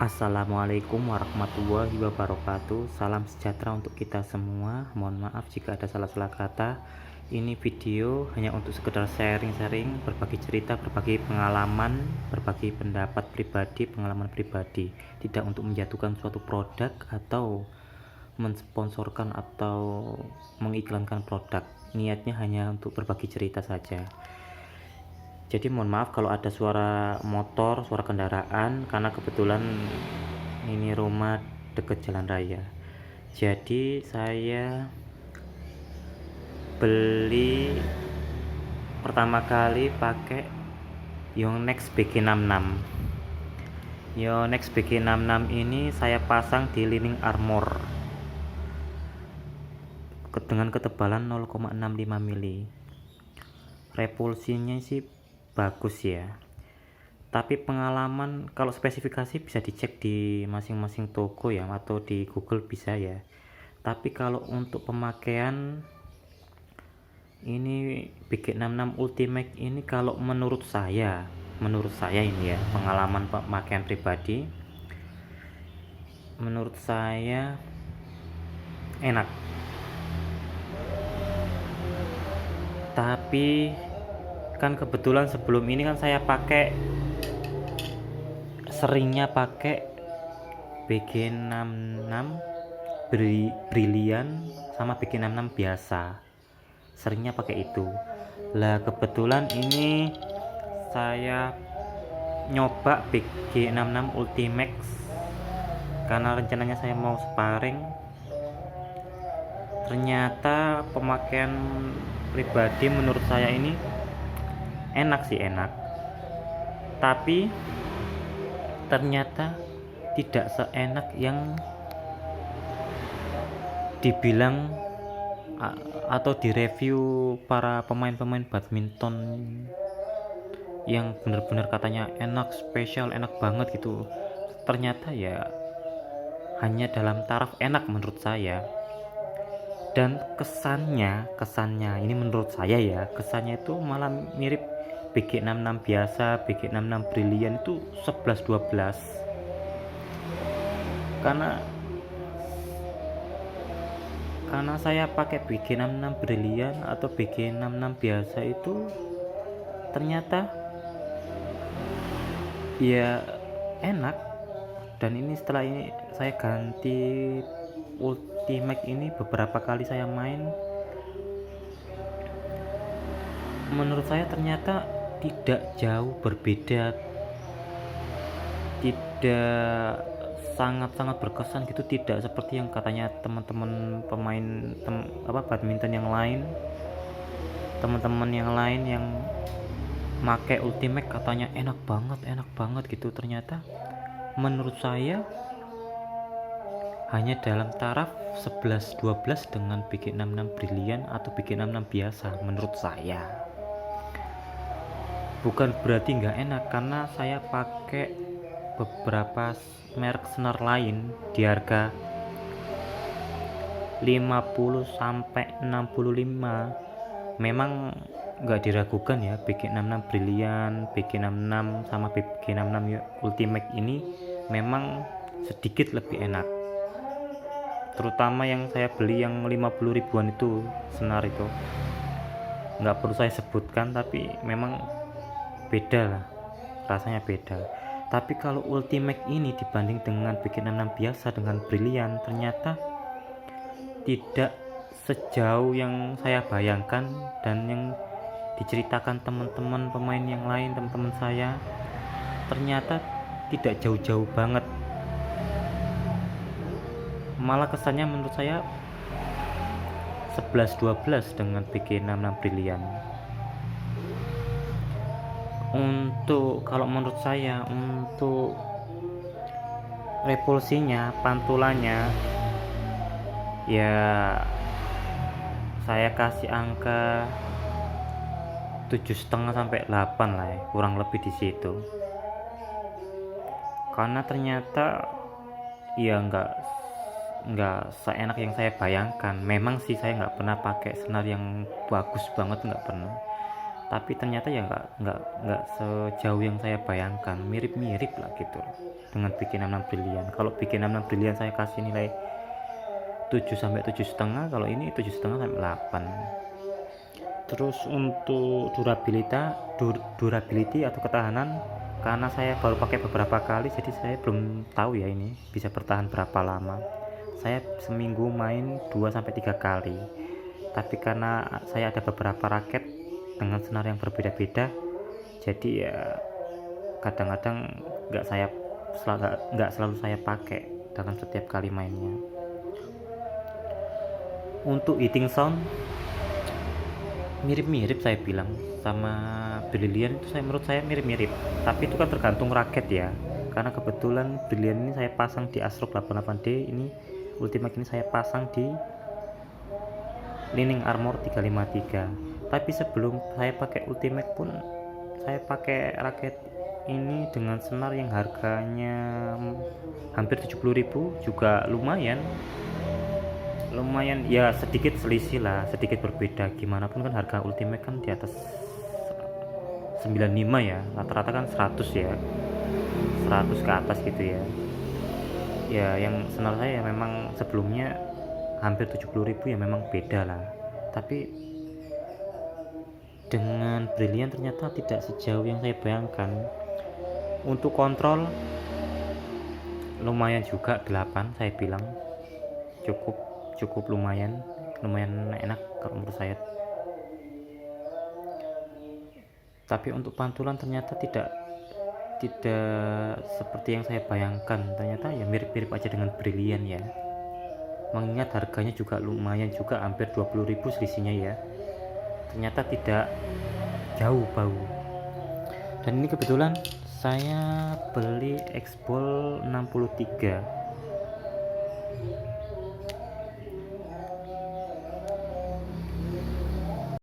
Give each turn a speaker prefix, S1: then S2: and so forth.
S1: Assalamualaikum warahmatullahi wabarakatuh. Salam sejahtera untuk kita semua. Mohon maaf jika ada salah-salah kata. Ini video hanya untuk sekedar sharing-sharing, berbagi cerita, berbagi pengalaman, berbagi pendapat pribadi, pengalaman pribadi. Tidak untuk menjatuhkan suatu produk atau mensponsorkan atau mengiklankan produk. Niatnya hanya untuk berbagi cerita saja. Jadi mohon maaf kalau ada suara motor, suara kendaraan, karena kebetulan ini rumah dekat jalan raya. Jadi saya beli pertama kali pakai Yonex BG66. Yonex BG66 ini saya pasang di Lining Armor dengan ketebalan 0,65 mili. Repulsinya sih bagus ya, tapi pengalaman kalau spesifikasi bisa dicek di masing-masing toko ya, atau di Google bisa ya. Tapi kalau untuk pemakaian ini BG66 Ultimate ini, kalau menurut saya ini ya, pengalaman pemakaian pribadi, menurut saya enak. Tapi kan kebetulan sebelum ini kan saya seringnya pakai BG66 Brilliant sama BG66 biasa, seringnya pakai itu lah. Kebetulan ini saya nyoba BG66 Ultimax karena rencananya saya mau sparring. Ternyata pemakaian pribadi menurut saya ini enak, tapi ternyata tidak seenak yang dibilang atau direview para pemain-pemain badminton yang benar-benar katanya enak, spesial, enak banget gitu. Ternyata ya hanya dalam taraf enak menurut saya. Dan kesannya ini menurut saya ya, kesannya itu malah mirip BG66 biasa, BG66 Brilliant itu 11-12. Karena saya pakai BG66 Brilliant atau BG66 biasa itu ternyata ya enak. Dan ini setelah ini saya ganti Ultimate ini, beberapa kali saya main, menurut saya ternyata tidak jauh berbeda, tidak sangat-sangat berkesan gitu, tidak seperti yang katanya teman-teman pemain badminton yang lain, teman-teman yang lain yang make Ultimate katanya enak banget gitu. Ternyata menurut saya hanya dalam taraf 11-12 dengan BG66 Brilliant atau BG66 biasa menurut saya. Bukan berarti nggak enak, karena saya pakai beberapa merek senar lain di harga 50-65. Memang nggak diragukan ya, BG66 Brilliant, BG66 sama BG66 Ultimate ini memang sedikit lebih enak. Terutama yang saya beli yang 50 ribuan itu, senar itu nggak perlu saya sebutkan, tapi memang beda lah, rasanya beda. Tapi kalau Ultimate ini dibanding dengan BG66 biasa dengan Brilliant, ternyata tidak sejauh yang saya bayangkan dan yang diceritakan teman-teman pemain yang lain, teman-teman saya. Ternyata tidak jauh-jauh banget, malah kesannya menurut saya 11-12 dengan BG66 Brilliant. Untuk kalau menurut saya, untuk repulsinya, pantulannya ya saya kasih angka 7,5 sampai 8 lah ya, kurang lebih di situ. Karena ternyata ya nggak seenak yang saya bayangkan. Memang sih saya nggak pernah pakai senar yang bagus banget, nggak pernah. tapi ternyata ya nggak sejauh yang saya bayangkan, mirip-mirip lah gitu dengan bikin 66 brilian. Kalau bikin 66 brilian saya kasih nilai 7 sampai 7,5, kalau ini 7,5 sampai 8. Terus untuk durability atau ketahanan, karena saya baru pakai beberapa kali, jadi saya belum tahu ya ini bisa bertahan berapa lama. Saya seminggu main 2 sampai 3 kali, tapi karena saya ada beberapa raket dengan senar yang berbeda-beda, jadi ya kadang-kadang nggak selalu saya pakai dalam setiap kali mainnya. Untuk hitting sound mirip-mirip saya bilang sama Brilliant itu, menurut saya mirip-mirip, tapi itu kan tergantung raket ya, karena kebetulan Brilliant ini saya pasang di Astrok 88D, ini Ultimate ini saya pasang di Lining Armor 353. Tapi sebelum saya pakai Ultimate pun saya pakai raket ini dengan senar yang harganya hampir 70.000, juga lumayan ya, sedikit selisih lah, sedikit berbeda. Gimana pun kan harga Ultimate kan di atas 95 ya, rata-rata kan 100 ya, 100 ke atas gitu ya. Ya yang senar saya memang sebelumnya hampir 70.000 ya, memang beda lah. Tapi dengan Brilliant ternyata tidak sejauh yang saya bayangkan. Untuk kontrol lumayan juga, 8 saya bilang cukup lumayan enak kalau menurut saya. Tapi untuk pantulan ternyata tidak seperti yang saya bayangkan. Ternyata ya mirip-mirip aja dengan Brilliant ya, mengingat harganya juga lumayan juga, hampir 20.000 selisihnya ya. Ternyata tidak jauh bau. Dan ini kebetulan saya beli X-Ball 63